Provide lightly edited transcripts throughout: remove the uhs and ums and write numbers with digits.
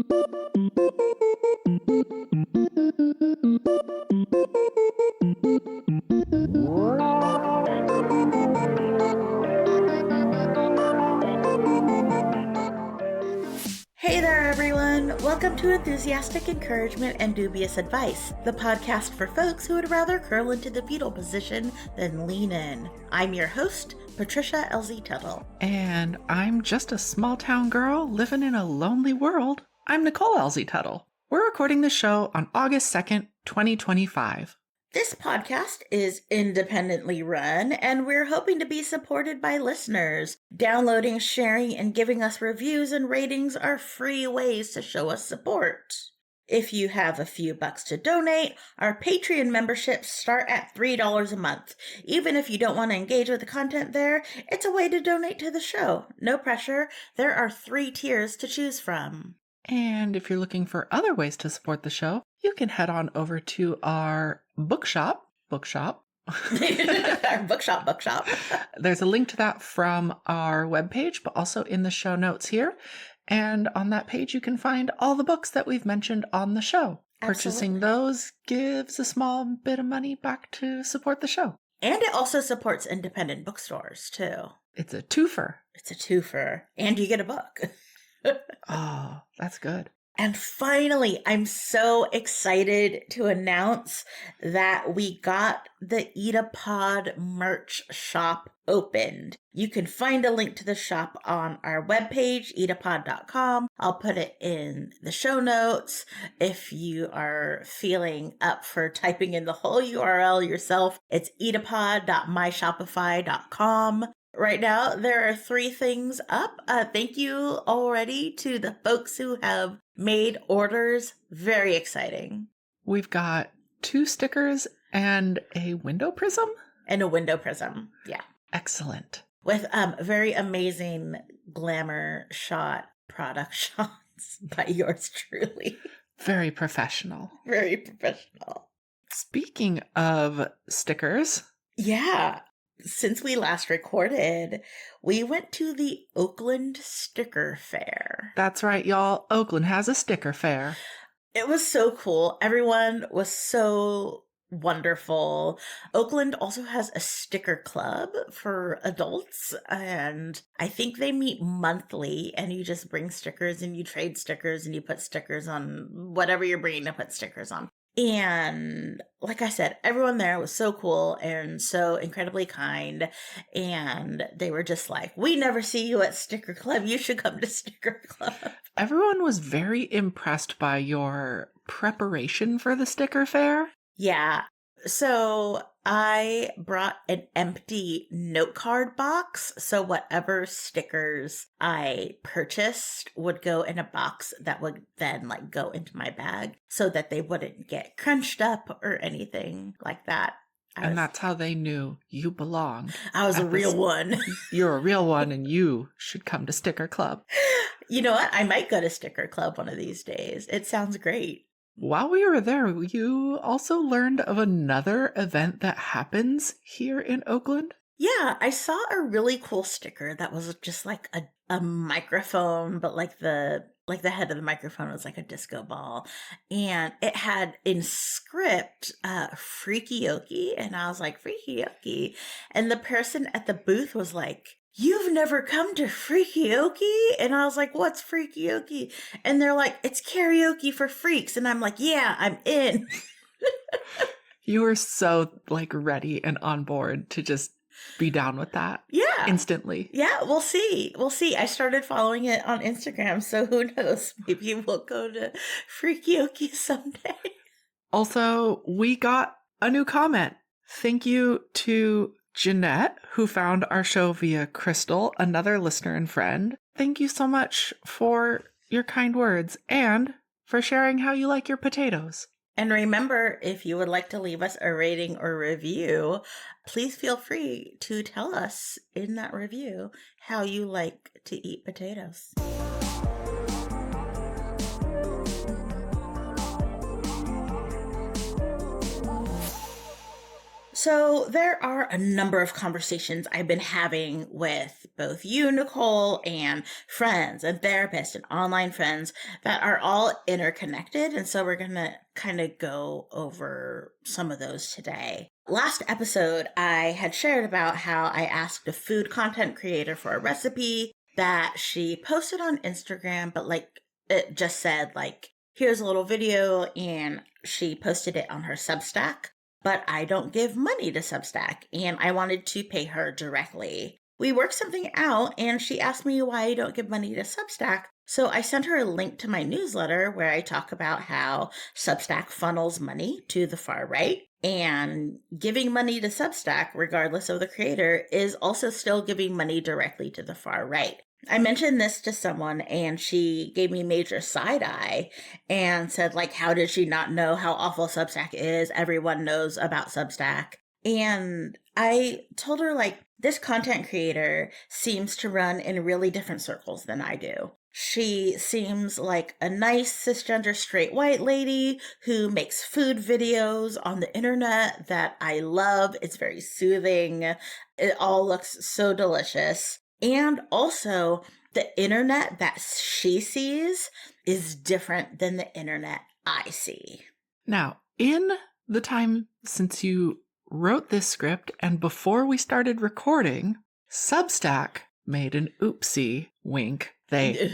Hey there, everyone. Welcome to Enthusiastic Encouragement and Dubious Advice, the podcast for folks who would rather curl into the fetal position than lean in. I'm your host, Patricia LZ Tuttle. And I'm just a small town girl living in a lonely world. I'm Nicole LZ Tuttle. We're recording the show on August 2nd, 2025. This podcast is independently run, and we're hoping to be supported by listeners. Downloading, sharing, and giving us reviews and ratings are free ways to show us support. If you have a few bucks to donate, our Patreon memberships start at $3 a month. Even if you don't want to engage with the content there, it's a way to donate to the show. No pressure. There are 3 tiers to choose from. And if you're looking for other ways to support the show, you can head on over to our bookshop. Our bookshop. There's a link to that from our webpage, but also in the show notes here. And on that page, you can find all the books that we've mentioned on the show. Absolutely. Purchasing those gives a small bit of money back to support the show. And it also supports independent bookstores, too. It's a twofer. And you get a book. Oh, that's good. And finally, I'm so excited to announce that we got the EEDA Pod merch shop opened. You can find a link to the shop on our webpage, eedapod.com. I'll put it in the show notes. If you are feeling up for typing in the whole URL yourself, it's eedapod.myshopify.com. Right now, there are 3 things up. Thank you already to the folks who have made orders. Very exciting. We've got 2 stickers and a window prism? Yeah. Excellent. With very amazing glamour shot product shots by yours truly. Very professional. Very professional. Speaking of stickers. Yeah. Since we last recorded, we went to the Oakland Sticker Fair. That's right, y'all. Oakland has a sticker fair. It was so cool. Everyone was so wonderful. Oakland also has a sticker club for adults, and I think they meet monthly, and you just bring stickers and you trade stickers and you put stickers on whatever you're bringing to put stickers on. And like I said, everyone there was so cool and so incredibly kind. And they were just like, we never see you at Sticker Club. You should come to Sticker Club. Everyone was very impressed by your preparation for the sticker fair. Yeah. So I brought an empty note card box. So whatever stickers I purchased would go in a box that would then go into my bag so that they wouldn't get crunched up or anything like that. That's how they knew you belonged. I was a real one. You're a real one and you should come to Sticker Club. You know what? I might go to Sticker Club one of these days. It sounds great. While we were there, you also learned of another event that happens here in Oakland? Yeah, I saw a really cool sticker that was just like a microphone, but the head of the microphone was like a disco ball. And it had in script Freaky-okie. And I was like, Freaky-okie. And the person at the booth was like, you've never come to Freaky-okie? And I was like, what's Freaky-okie? And they're like, it's karaoke for freaks. And I'm like, yeah, I'm in. You were so ready and on board to just be down with that. Yeah. Instantly. Yeah, we'll see. I started following it on Instagram, so who knows? Maybe we'll go to Freaky-okie someday. Also, we got a new comment. Thank you to Jeanette, who found our show via Crystal, another listener and friend. Thank you so much for your kind words and for sharing how you like your potatoes. And remember, if you would like to leave us a rating or review, please feel free to tell us in that review how you like to eat potatoes. So there are a number of conversations I've been having with both you, Nicole, and friends and therapists and online friends that are all interconnected. And so we're going to kind of go over some of those today. Last episode, I had shared about how I asked a food content creator for a recipe that she posted on Instagram, but like it just said like, here's a little video, and she posted it on her Substack. But I don't give money to Substack, and I wanted to pay her directly. We worked something out, and she asked me why I don't give money to Substack. So I sent her a link to my newsletter where I talk about how Substack funnels money to the far right. And giving money to Substack, regardless of the creator, is also still giving money directly to the far right. I mentioned this to someone and she gave me major side eye and said, like, how did she not know how awful Substack is? Everyone knows about Substack. And I told her, like, this content creator seems to run in really different circles than I do. She seems like a nice cisgender straight white lady who makes food videos on the internet that I love. It's very soothing. It all looks so delicious. And also, the internet that she sees is different than the internet I see. Now, in the time since you wrote this script and before we started recording, Substack made an oopsie wink. They,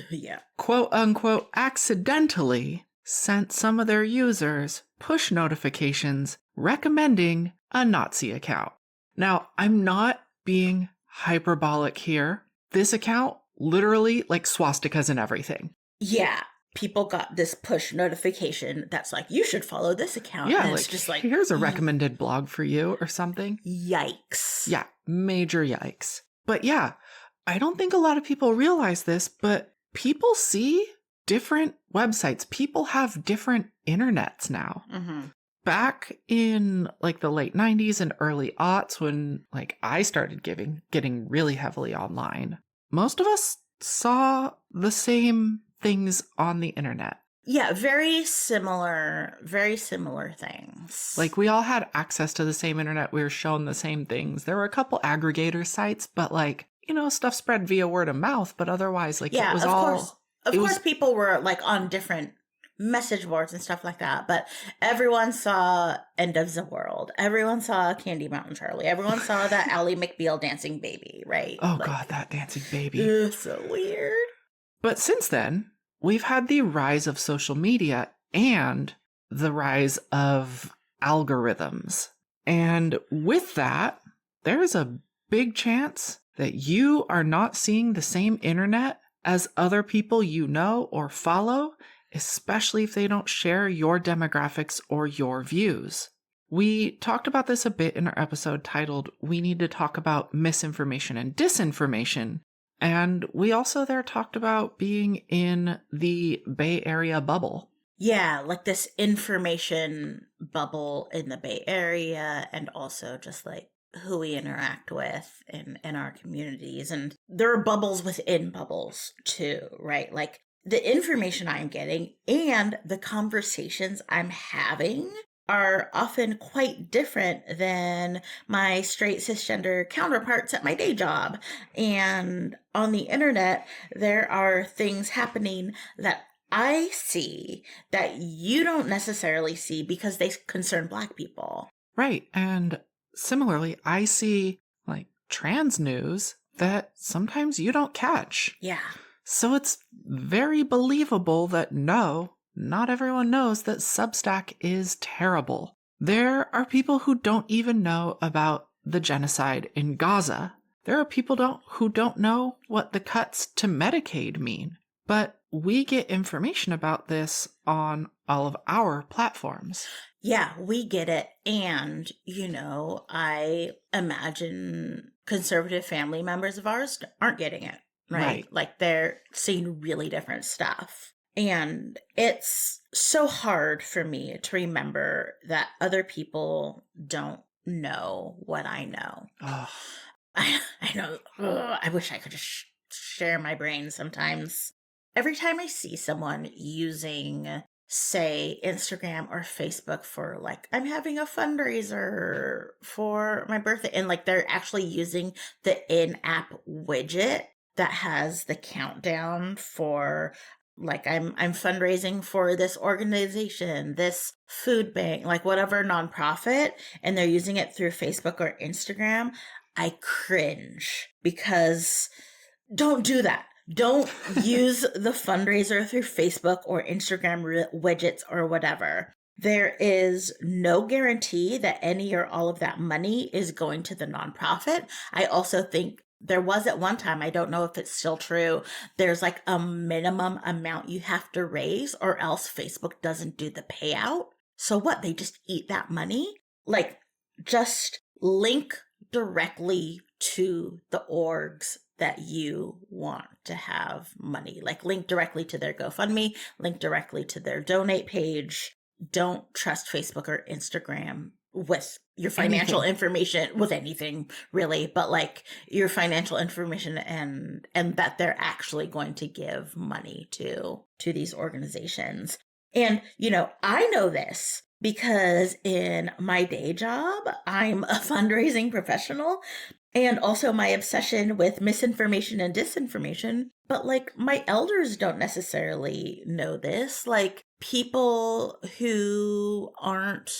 quote unquote, accidentally sent some of their users push notifications recommending a Nazi account. Now, I'm not being hyperbolic here. This account literally like swastikas and everything. Yeah. People got this push notification that's like, you should follow this account. Yeah, and like, it's just like, here's a recommended blog for you or something. Yikes. Yeah, major yikes. But yeah, I don't think a lot of people realize this, but people see different websites. People have different internets now. Mm-hmm. Back in like the late 90s and early aughts when like I started getting really heavily online, most of us saw the same things on the internet. Yeah, very similar things. Like we all had access to the same internet. We were shown the same things. There were a couple aggregator sites, but like, you know, stuff spread via word of mouth, but otherwise like yeah, it was of all... course. Of course people were like on different message boards and stuff like that, but everyone saw End of the World. Everyone saw Candy Mountain Charlie. Everyone saw that Ally McBeal dancing baby, right? Oh like, God, that dancing baby. It's so weird. But since then, we've had the rise of social media and the rise of algorithms. And with that, there's a big chance that you are not seeing the same internet as other people you know or follow, especially if they don't share your demographics or your views. We talked about this a bit in our episode titled, We Need to Talk About Misinformation and Disinformation. And we also there talked about being in the Bay Area bubble. Yeah, like this information bubble in the Bay Area, and also just like who we interact with in our communities. And there are bubbles within bubbles too, right? Like the information I'm getting and the conversations I'm having are often quite different than my straight cisgender counterparts at my day job. And on the internet, there are things happening that I see that you don't necessarily see because they concern Black people. Right. And similarly, I see like trans news that sometimes you don't catch. Yeah. So it's very believable that no, not everyone knows that Substack is terrible. There are people who don't even know about the genocide in Gaza. There are people who don't know what the cuts to Medicaid mean. But we get information about this on all of our platforms. Yeah, we get it. And, you know, I imagine conservative family members of ours aren't getting it, right? Like they're seeing really different stuff. And it's so hard for me to remember that other people don't know what I know. Oh. I know. I wish I could just share my brain sometimes. Every time I see someone using say Instagram or Facebook for like, I'm having a fundraiser for my birthday. And like they're actually using the in-app widget that has the countdown for like I'm fundraising for this organization, this food bank, like whatever nonprofit, and they're using it through Facebook or Instagram. I cringe because don't do that. Don't use the fundraiser through Facebook or Instagram widgets or whatever. There is no guarantee that any or all of that money is going to the nonprofit. I also think there was at one time, I don't know if it's still true, there's like a minimum amount you have to raise or else Facebook doesn't do the payout. So what? They just eat that money? Like, just link directly to the orgs that you want to have money. Like, link directly to their GoFundMe, link directly to their donate page. Don't trust Facebook or Instagram with your financial information, with anything really, but like your financial information and that they're actually going to give money to these organizations. And I know this because in my day job, I'm a fundraising professional, and also my obsession with misinformation and disinformation. But like my elders don't necessarily know this. Like people who aren't,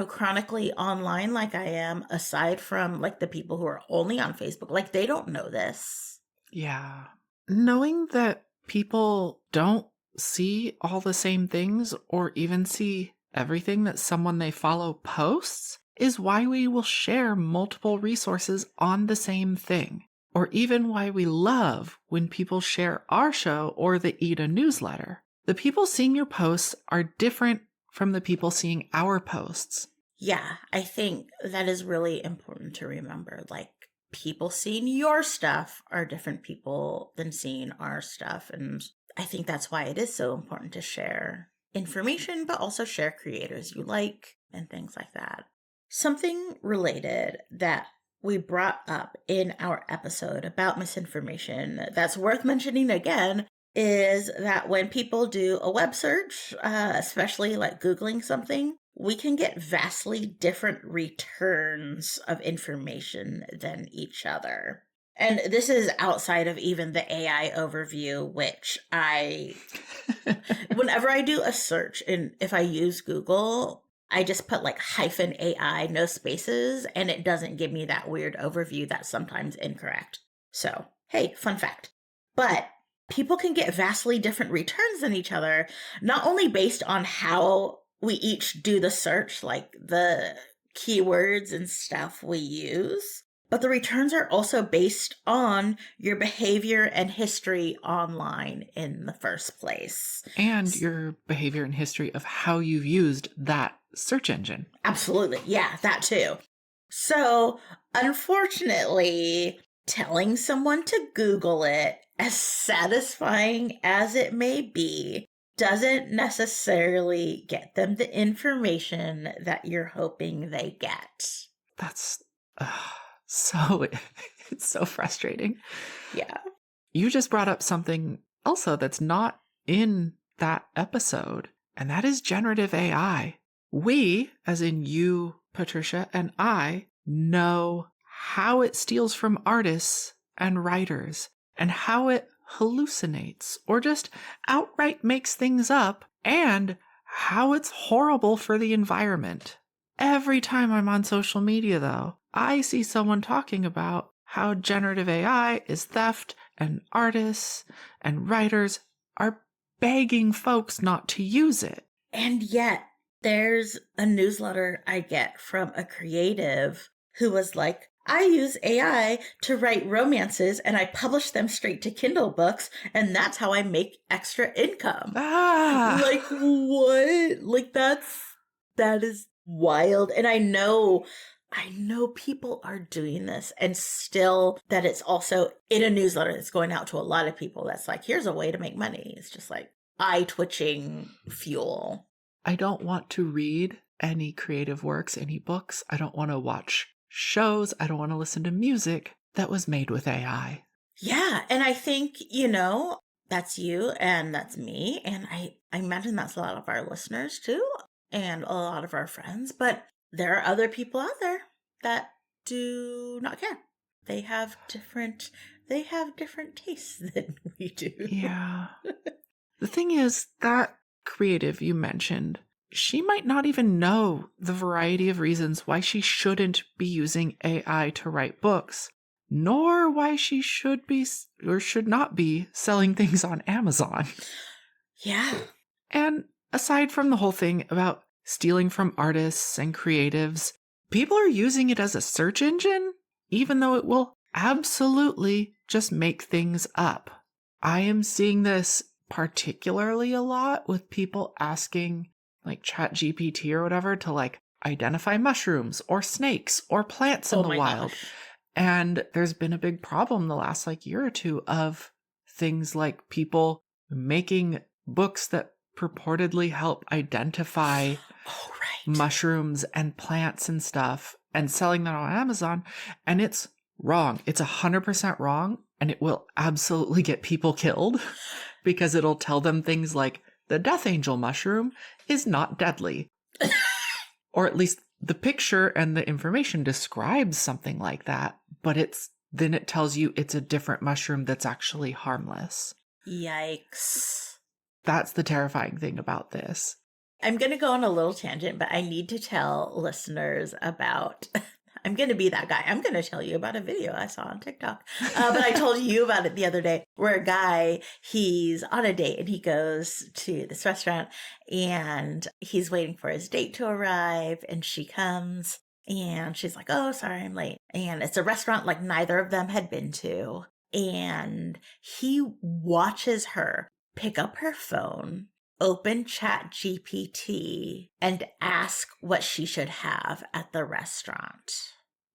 chronically online like I am, aside from like the people who are only on Facebook, like they don't know this. Yeah. Knowing that people don't see all the same things or even see everything that someone they follow posts is why we will share multiple resources on the same thing, or even why we love when people share our show or the EEDA newsletter. The people seeing your posts are different from the people seeing our posts. Yeah, I think that is really important to remember. Like, people seeing your stuff are different people than seeing our stuff. And I think that's why it is so important to share information, but also share creators you like and things like that. Something related that we brought up in our episode about misinformation that's worth mentioning again is that when people do a web search, especially like Googling something, we can get vastly different returns of information than each other. And this is outside of even the AI overview, which whenever I do a search, and if I use Google, I just put like -AI, no spaces, and it doesn't give me that weird overview that's sometimes incorrect. So, hey, fun fact. But people can get vastly different returns than each other, not only based on how we each do the search, like the keywords and stuff we use, but the returns are also based on your behavior and history online in the first place. And your behavior and history of how you've used that search engine. Absolutely. Yeah, that too. So, unfortunately, telling someone to Google it, as satisfying as it may be, doesn't necessarily get them the information that you're hoping they get. That's it's so frustrating. Yeah. You just brought up something also that's not in that episode, and that is generative AI. We, as in you, Patricia, and I, know how it steals from artists and writers, and how it hallucinates or just outright makes things up, and how it's horrible for the environment. Every time I'm on social media, though, I see someone talking about how generative AI is theft, and artists and writers are begging folks not to use it. And yet, there's a newsletter I get from a creative who was like, I use AI to write romances and I publish them straight to Kindle books, and that's how I make extra income. Like, what? Like, that is wild. And I know people are doing this, and still that it's also in a newsletter that's going out to a lot of people that's like, here's a way to make money. It's just like eye-twitching fuel. I don't want to read any creative works, any books. I don't want to watch shows. I don't want to listen to music that was made with AI. Yeah. And I think, That's you and that's me. And I imagine that's a lot of our listeners too, and a lot of our friends. But there are other people out there that do not care. They have different tastes than we do. Yeah. The thing is, that creative you mentioned, she might not even know the variety of reasons why she shouldn't be using AI to write books, nor why she should be or should not be selling things on Amazon. Yeah. And aside from the whole thing about stealing from artists and creatives, people are using it as a search engine, even though it will absolutely just make things up. I am seeing this particularly a lot with people asking like ChatGPT or whatever to like identify mushrooms or snakes or plants in Oh the my wild. gosh. And there's been a big problem the last like year or two of things like people making books that purportedly help identify Oh, right. mushrooms and plants and stuff and selling that on Amazon. And it's wrong. It's 100% wrong. And it will absolutely get people killed because it'll tell them things like the death angel mushroom is not deadly. Or at least the picture and the information describes something like that, but then it tells you it's a different mushroom that's actually harmless. Yikes. That's the terrifying thing about this. I'm going to go on a little tangent, but I need to tell listeners about. I'm going to be that guy. I'm going to tell you about a video I saw on TikTok. But I told you about it the other day, where a guy, he's on a date and he goes to this restaurant and he's waiting for his date to arrive. And she comes and she's like, "Oh, sorry, I'm late." And it's a restaurant like neither of them had been to. And he watches her pick up her phone, open Chat GPT, and ask what she should have at the restaurant.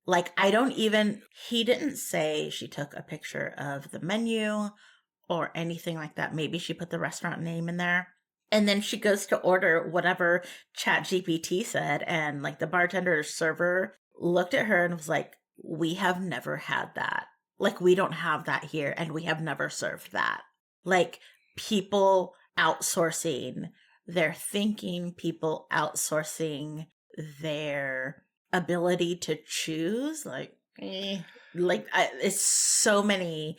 Like, he didn't say she took a picture of the menu or anything like that. Maybe she put the restaurant name in there. And then she goes to order whatever Chat GPT said. And like the bartender or server looked at her and was like, "We have never had that. Like, we don't have that here. And we have never served that." Like, people outsourcing their thinking, people outsourcing their ability to choose. It's so many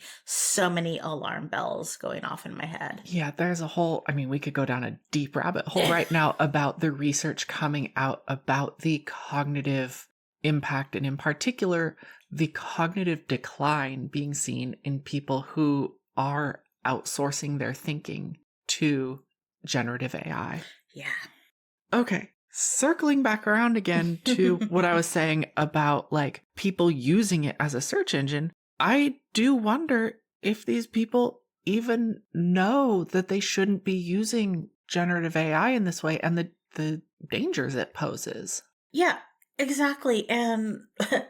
alarm bells going off in my head. Yeah, there's we could go down a deep rabbit hole right now about the research coming out about the cognitive impact, and in particular, the cognitive decline being seen in people who are outsourcing their thinking to generative AI. Yeah. Okay. Circling back around again to what I was saying about like people using it as a search engine, I do wonder if these people even know that they shouldn't be using generative AI in this way and the dangers it poses. Yeah, exactly. And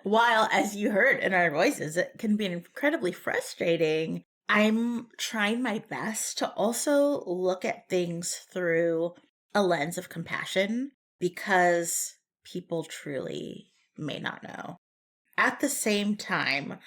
while, as you heard in our voices, it can be incredibly frustrating, I'm trying my best to also look at things through a lens of compassion, because people truly may not know. At the same time,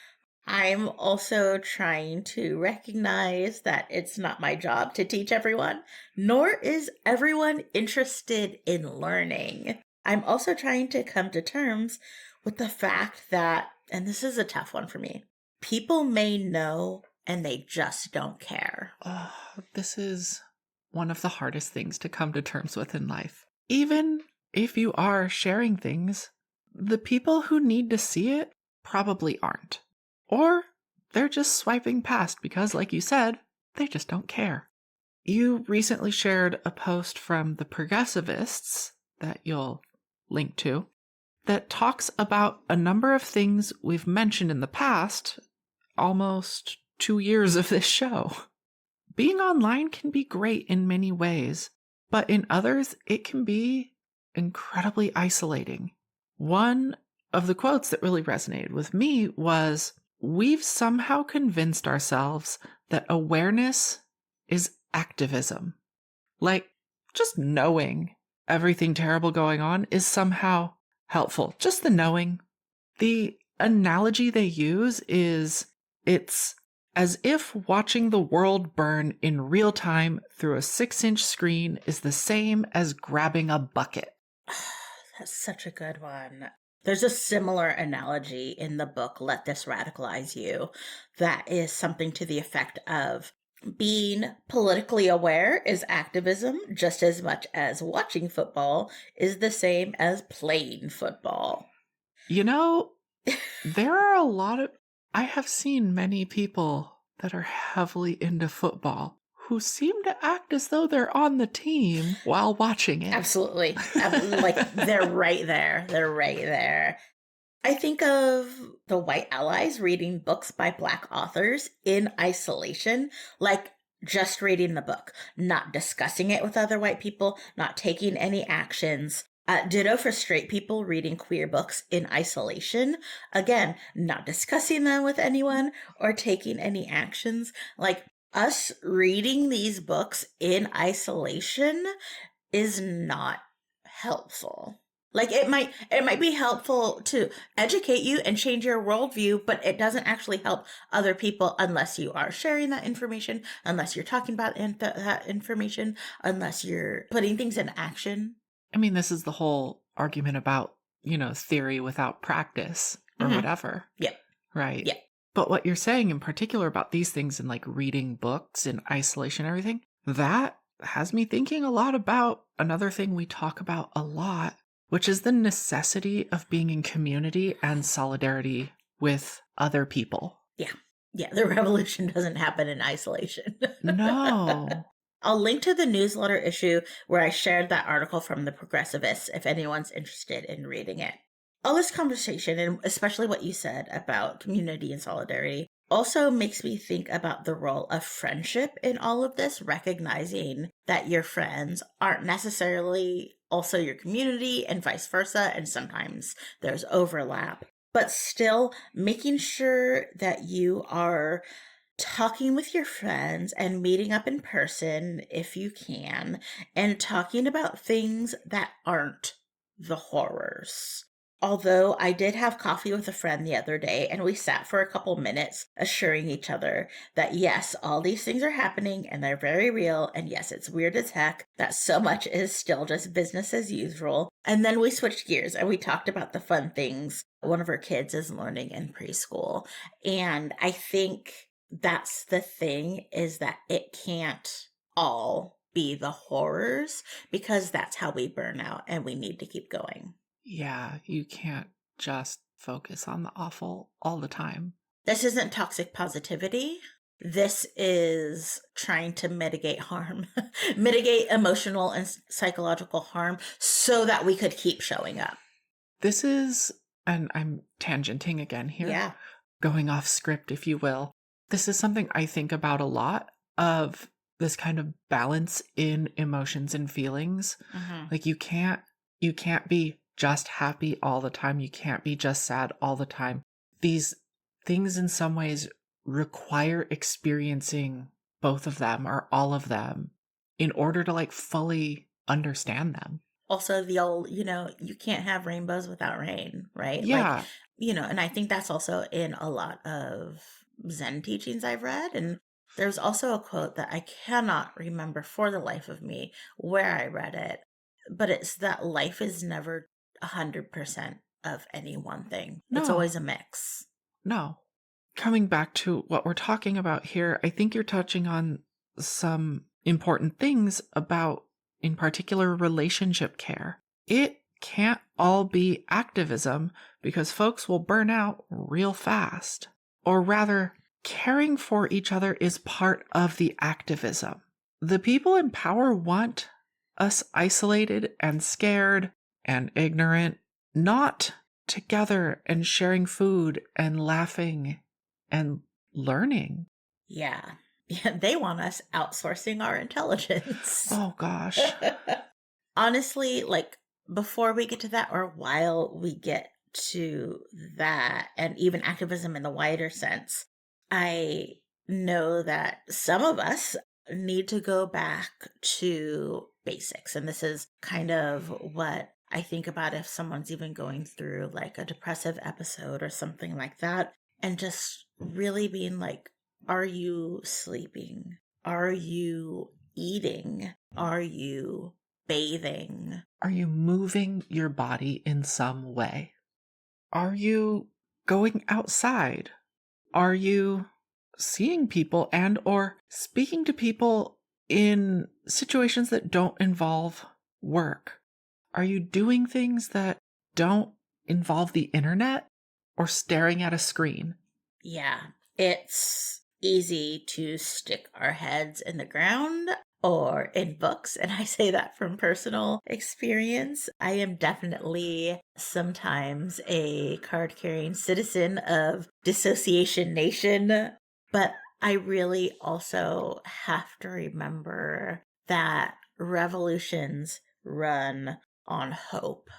I'm also trying to recognize that it's not my job to teach everyone, nor is everyone interested in learning. I'm also trying to come to terms with the fact that, and this is a tough one for me, people may know and they just don't care. Oh, this is one of the hardest things to come to terms with in life. Even if you are sharing things, the people who need to see it probably aren't. Or they're just swiping past because, like you said, they just don't care. You recently shared a post from the Progressivists that you'll link to that talks about a number of things we've mentioned in the past, almost 2 years of this show. Being online can be great in many ways, but in others, it can be incredibly isolating. One of the quotes that really resonated with me was, "We've somehow convinced ourselves that awareness is activism." Like, just knowing everything terrible going on is somehow helpful. Just the knowing. The analogy they use is it's As if watching the world burn in real time through a 6-inch screen is the same as grabbing a bucket. That's such a good one. There's a similar analogy in the book, Let This Radicalize You, that is something to the effect of being politically aware is activism just as much as watching football is the same as playing football. You know, there are a lot of. I have seen many people that are heavily into football who seem to act as though they're on the team while watching it. Absolutely. Like they're right there. They're right there. I think of the white allies reading books by Black authors in isolation, like just reading the book, not discussing it with other white people, not taking any actions. Ditto for straight people reading queer books in isolation. Again, not discussing them with anyone or taking any actions. Like us reading these books in isolation is not helpful. Like it might be helpful to educate you and change your worldview, but it doesn't actually help other people unless you are sharing that information, unless you're talking about that information, unless you're putting things in action. I mean, this is the whole argument about, theory without practice or whatever. Yep. Right. Yep. But what you're saying in particular about these things and like reading books in isolation and everything, that has me thinking a lot about another thing we talk about a lot, which is the necessity of being in community and solidarity with other people. Yeah. Yeah. The revolution doesn't happen in isolation. No. I'll link to the newsletter issue where I shared that article from the Progressivists if anyone's interested in reading it. All this conversation, and especially what you said about community and solidarity, also makes me think about the role of friendship in all of this, recognizing that your friends aren't necessarily also your community and vice versa, and sometimes there's overlap, but still making sure that you are talking with your friends and meeting up in person if you can, and talking about things that aren't the horrors. Although I did have coffee with a friend the other day and we sat for a couple minutes assuring each other that yes, all these things are happening and they're very real. And yes, it's weird as heck that so much is still just business as usual. And then we switched gears and we talked about the fun things one of our kids is learning in preschool. And I think that's the thing, is that it can't all be the horrors, because that's how we burn out and we need to keep going. Yeah, you can't just focus on the awful all the time. This isn't toxic positivity. This is trying to mitigate harm, mitigate emotional and psychological harm so that we could keep showing up. This is, and I'm tangenting again here, Yeah. Going off script, if you will. This is something I think about a lot, of this kind of balance in emotions and feelings. Like you can't be just happy all the time. You can't be just sad all the time. These things in some ways require experiencing both of them or all of them in order to like fully understand them. Also the old, you can't have rainbows without rain, right? Yeah. And I think that's also in a lot of Zen teachings I've read. And there's also a quote that I cannot remember for the life of me where I read it, but it's that life is never 100% of any one thing. No. It's always a mix. No. Coming back to what we're talking about here, I think you're touching on some important things about, in particular, relationship care. It can't all be activism, because folks will burn out real fast. Or rather, caring for each other is part of the activism. The people in power want us isolated and scared and ignorant, not together and sharing food and laughing and learning. Yeah. They want us outsourcing our intelligence. Oh, gosh. Honestly, like before we get to that, or while we get to that, and even activism in the wider sense, I know that some of us need to go back to basics. And this is kind of what I think about if someone's even going through like a depressive episode or something like that, and just really being like, Are you sleeping? Are you eating? Are you bathing? Are you moving your body in some way? Are you going outside? Are you seeing people and or speaking to people in situations that don't involve work? Are you doing things that don't involve the internet or staring at a screen? Yeah, it's easy to stick our heads in the ground or in books. And I say that from personal experience. I am definitely sometimes a card carrying citizen of Dissociation Nation, but I really also have to remember that revolutions run on hope.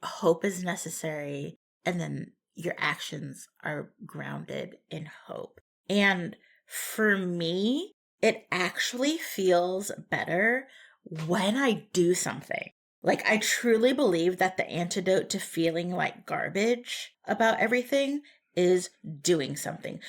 Hope is necessary, and then your actions are grounded in hope. And for me, it actually feels better when I do something. Like, I truly believe that the antidote to feeling like garbage about everything is doing something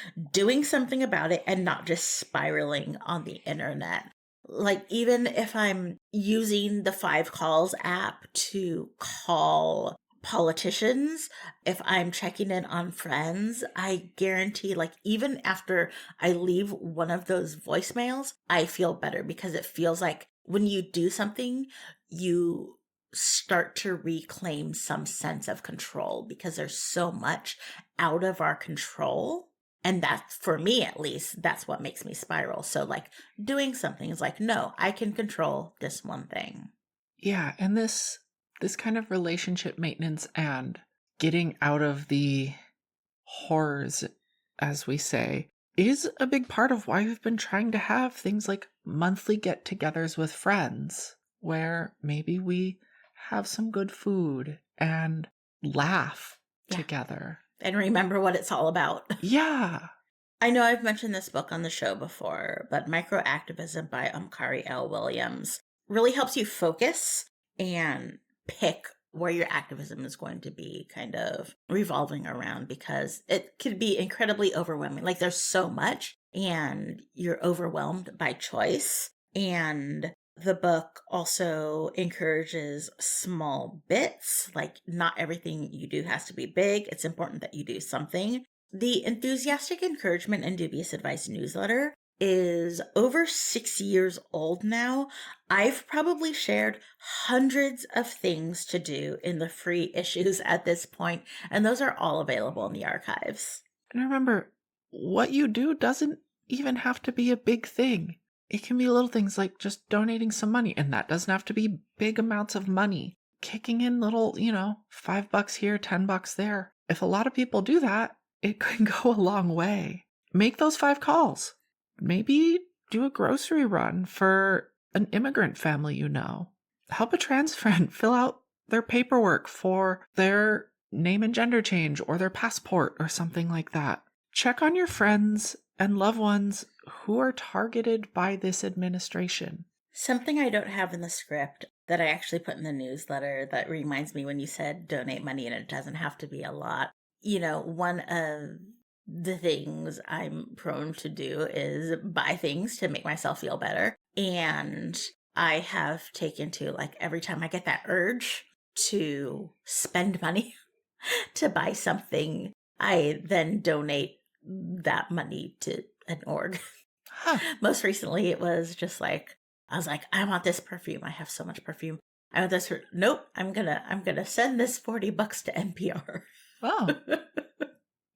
about it and not just spiraling on the internet. Like, even if I'm using the 5 calls app to call politicians, if I'm checking in on friends, I guarantee, like, even after I leave one of those voicemails, I feel better because it feels like when you do something, you start to reclaim some sense of control because there's so much out of our control. And that's, for me at least, that's what makes me spiral. So, like, doing something is like, no, I can control this one thing. Yeah, and this kind of relationship maintenance and getting out of the horrors, as we say, is a big part of why we've been trying to have things like monthly get-togethers with friends, where maybe we have some good food and laugh Yeah. together. And remember what it's all about. Yeah. I know I've mentioned this book on the show before, but Activism by Omkari L. Williams really helps you focus and pick where your activism is going to be kind of revolving around, because it could be incredibly overwhelming. Like, there's so much and you're overwhelmed by choice. And the book also encourages small bits. Like, not everything you do has to be big. It's important that you do something. The Enthusiastic Encouragement and Dubious Advice newsletter is over 6 years old now. I've probably shared hundreds of things to do in the free issues at this point, and those are all available in the archives. And remember, what you do doesn't even have to be a big thing. It can be little things like just donating some money, and that doesn't have to be big amounts of money. Kicking in little, $5 here, $10 there. If a lot of people do that, it can go a long way. Make those 5 calls. Maybe do a grocery run for an immigrant family you know. Help a trans friend fill out their paperwork for their name and gender change or their passport or something like that. Check on your friends and loved ones who are targeted by this administration. Something I don't have in the script that I actually put in the newsletter that reminds me when you said donate money and it doesn't have to be a lot. One of the things I'm prone to do is buy things to make myself feel better. And I have taken to, like, every time I get that urge to spend money to buy something, I then donate that money to an org. Huh. Most recently, it was just like, I was like, I want this perfume. I have so much perfume. I want this. Nope. I'm gonna send this $40 to NPR. Oh.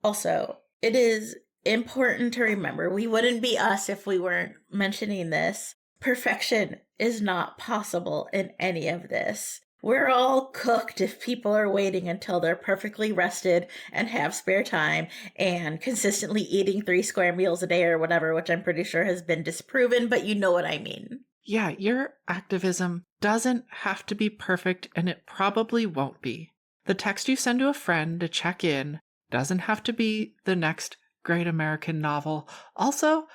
Also, it is important to remember, we wouldn't be us if we weren't mentioning this. Perfection is not possible in any of this. We're all cooked if people are waiting until they're perfectly rested and have spare time and consistently eating 3 square meals a day or whatever, which I'm pretty sure has been disproven, but you know what I mean. Yeah, your activism doesn't have to be perfect, and it probably won't be. The text you send to a friend to check in doesn't have to be the next great American novel. Also,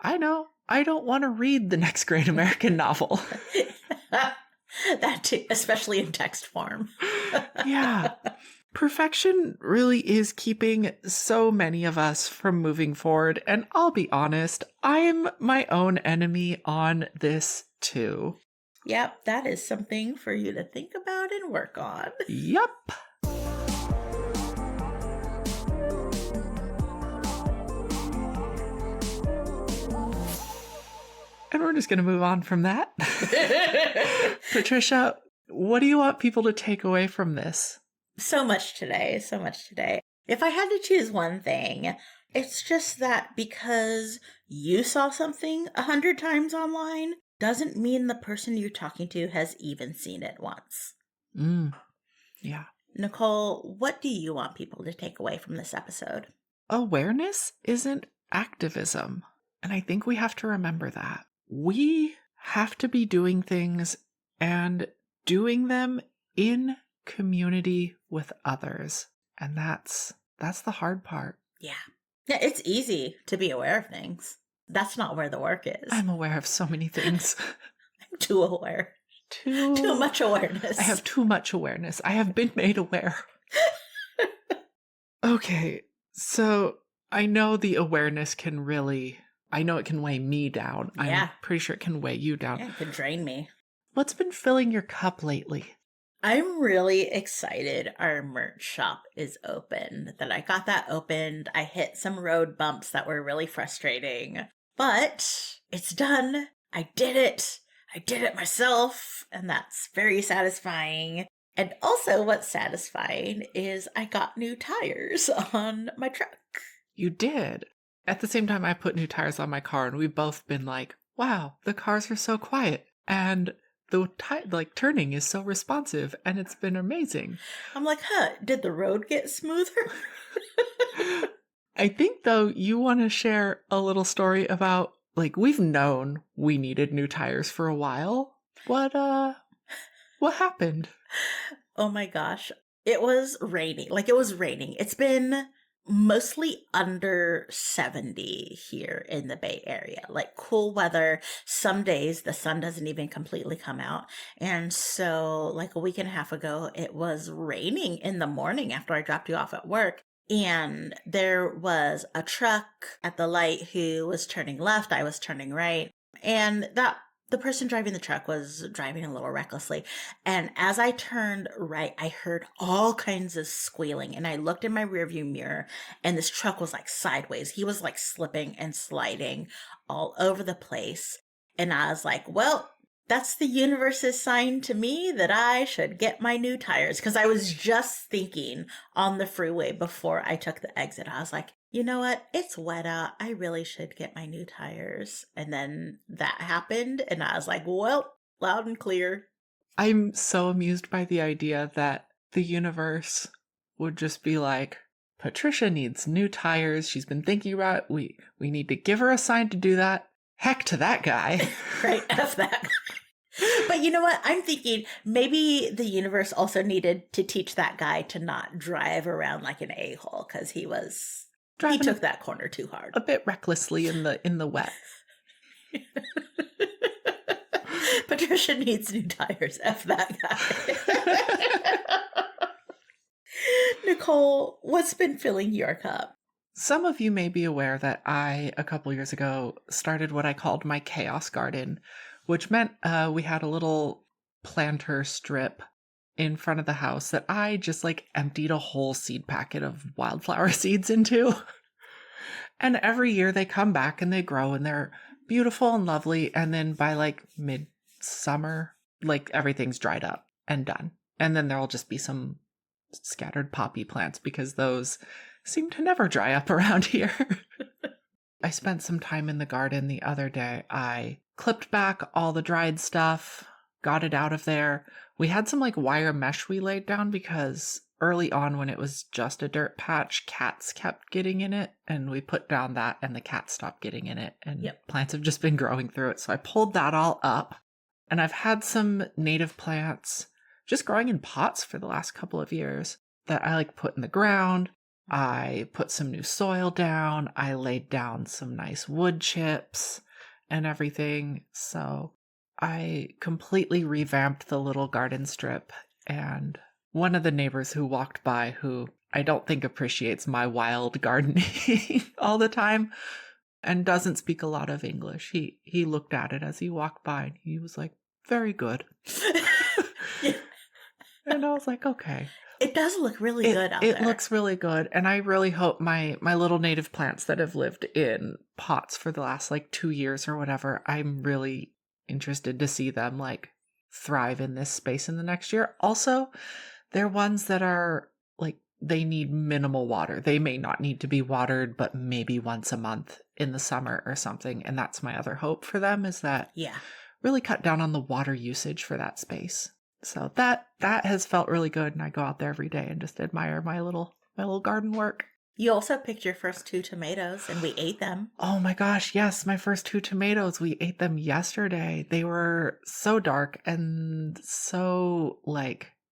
I know I don't want to read the next great American novel. That too, especially in text form. Yeah. Perfection really is keeping so many of us from moving forward, and I'll be honest, I'm my own enemy on this too. Yep, that is something for you to think about and work on. Yup. And we're just going to move on from that. Patricia, what do you want people to take away from this? So much today, so much today. If I had to choose one thing, it's just that because you saw something 100 times online doesn't mean the person you're talking to has even seen it once. Yeah. Nicole, what do you want people to take away from this episode? Awareness isn't activism. And I think we have to remember that. We have to be doing things and doing them in community with others. And that's the hard part. Yeah. Yeah, it's easy to be aware of things. That's not where the work is. I'm aware of so many things. I'm too aware. Too much awareness. I have too much awareness. I have been made aware. Okay, so I know the awareness can really... I know it can weigh me down. Yeah. I'm pretty sure it can weigh you down. Yeah, it can drain me. What's been filling your cup lately? I'm really excited our merch shop is open, that I got that opened. I hit some road bumps that were really frustrating, but it's done. I did it. I did it myself, and that's very satisfying. And also what's satisfying is I got new tires on my truck. You did. At the same time, I put new tires on my car, and we've both been like, wow, the cars are so quiet. And the turning is so responsive, and it's been amazing. I'm like, did the road get smoother? I think, though, you want to share a little story about, we've known we needed new tires for a while. What happened? Oh my gosh. It was raining. It was raining. It's been mostly under 70 here in the Bay Area, cool weather. Some days the sun doesn't even completely come out. And so a week and a half ago, it was raining in the morning after I dropped you off at work. And there was a truck at the light who was turning left. I was turning right. And the person driving the truck was driving a little recklessly. And as I turned right, I heard all kinds of squealing. And I looked in my rearview mirror, and this truck was sideways. He was slipping and sliding all over the place. And I was like, well, that's the universe's sign to me that I should get my new tires. Because I was just thinking on the freeway before I took the exit. I was like, you know what? It's wet out. I really should get my new tires. And then that happened, and I was like, well, loud and clear. I'm so amused by the idea that the universe would just be like, Patricia needs new tires. She's been thinking about it. We need to give her a sign to do that. Heck to that guy. Right, F that. But you know what? I'm thinking maybe the universe also needed to teach that guy to not drive around like an a-hole, because he took that corner too hard. A bit recklessly in the wet. Patricia needs new tires. F that guy. Nicole, what's been filling your cup? Some of you may be aware that I, a couple years ago, started what I called my chaos garden, which meant we had a little planter strip in front of the house that I just emptied a whole seed packet of wildflower seeds into. And every year they come back and they grow and they're beautiful and lovely. And then by midsummer, everything's dried up and done. And then there'll just be some scattered poppy plants because those seem to never dry up around here. I spent some time in the garden the other day. I clipped back all the dried stuff, got it out of there. We had some wire mesh we laid down because early on when it was just a dirt patch, cats kept getting in it, and we put down that and the cats stopped getting in it, and plants have just been growing through it. So I pulled that all up, and I've had some native plants just growing in pots for the last couple of years that I put in the ground. I put some new soil down. I laid down some nice wood chips and everything. So I completely revamped the little garden strip, and one of the neighbors who walked by, who I don't think appreciates my wild gardening all the time and doesn't speak a lot of English, he looked at it as he walked by and he was like, very good. Yeah. And I was like, okay. It does look really good out there. It looks really good. And I really hope my little native plants that have lived in pots for the last 2 years or whatever, I'm really interested to see them thrive in this space in the next year. Also, they're ones that are they need minimal water. They may not need to be watered, but maybe once a month in the summer or something. And that's my other hope for them, is that really cut down on the water usage for that space. So that has felt really good, and I go out there every day and just admire my little garden work. You also picked your first 2 tomatoes, and we ate them. Oh my gosh, yes, my first 2 tomatoes. We ate them yesterday. They were so dark and so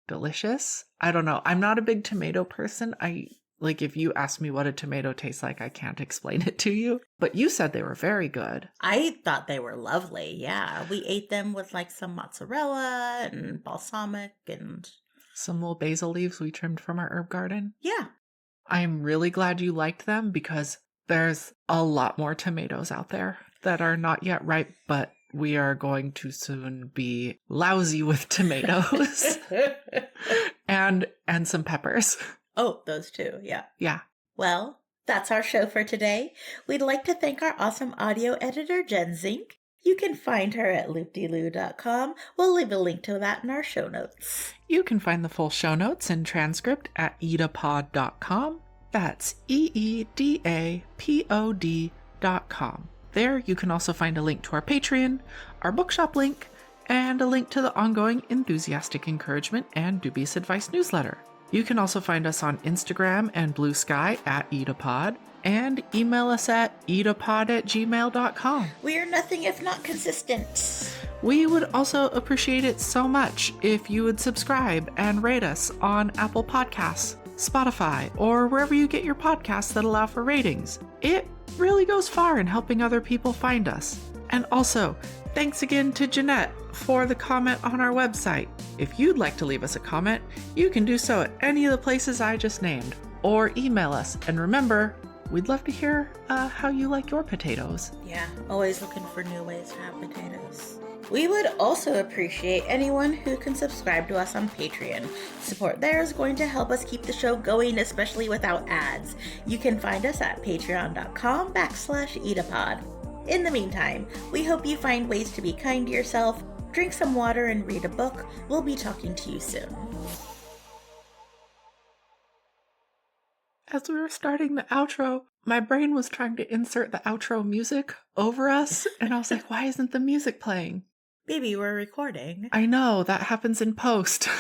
delicious. I don't know. I'm not a big tomato person. If you ask me what a tomato tastes like, I can't explain it to you. But you said they were very good. I thought they were lovely. Yeah. We ate them with some mozzarella and balsamic and some little basil leaves we trimmed from our herb garden. Yeah. I'm really glad you liked them, because there's a lot more tomatoes out there that are not yet ripe, but we are going to soon be lousy with tomatoes and some peppers. Oh, those 2. Yeah. Yeah. Well, that's our show for today. We'd like to thank our awesome audio editor, Jen Zink. You can find her at loopdeloo.com. We'll leave a link to that in our show notes. You can find the full show notes and transcript at eedapod.com. That's EEDAPOD.com. There you can also find a link to our Patreon, our bookshop link, and a link to the ongoing Enthusiastic Encouragement and Dubious Advice newsletter. You can also find us on Instagram and Blue Sky at EEDAPod, and email us at eedapod@gmail.com. We are nothing if not consistent. We would also appreciate it so much if you would subscribe and rate us on Apple Podcasts, Spotify, or wherever you get your podcasts that allow for ratings. It really goes far in helping other people find us. And also, thanks again to Jeanette for the comment on our website. If you'd like to leave us a comment, you can do so at any of the places I just named, or email us. And remember, we'd love to hear how you like your potatoes. Yeah, always looking for new ways to have potatoes. We would also appreciate anyone who can subscribe to us on Patreon. Support there is going to help us keep the show going, especially without ads. You can find us at patreon.com/EEDAPod. In the meantime, we hope you find ways to be kind to yourself, drink some water, and read a book. We'll be talking to you soon. As we were starting the outro, my brain was trying to insert the outro music over us, and I was like, why isn't the music playing? Baby, we're recording. I know, that happens in post.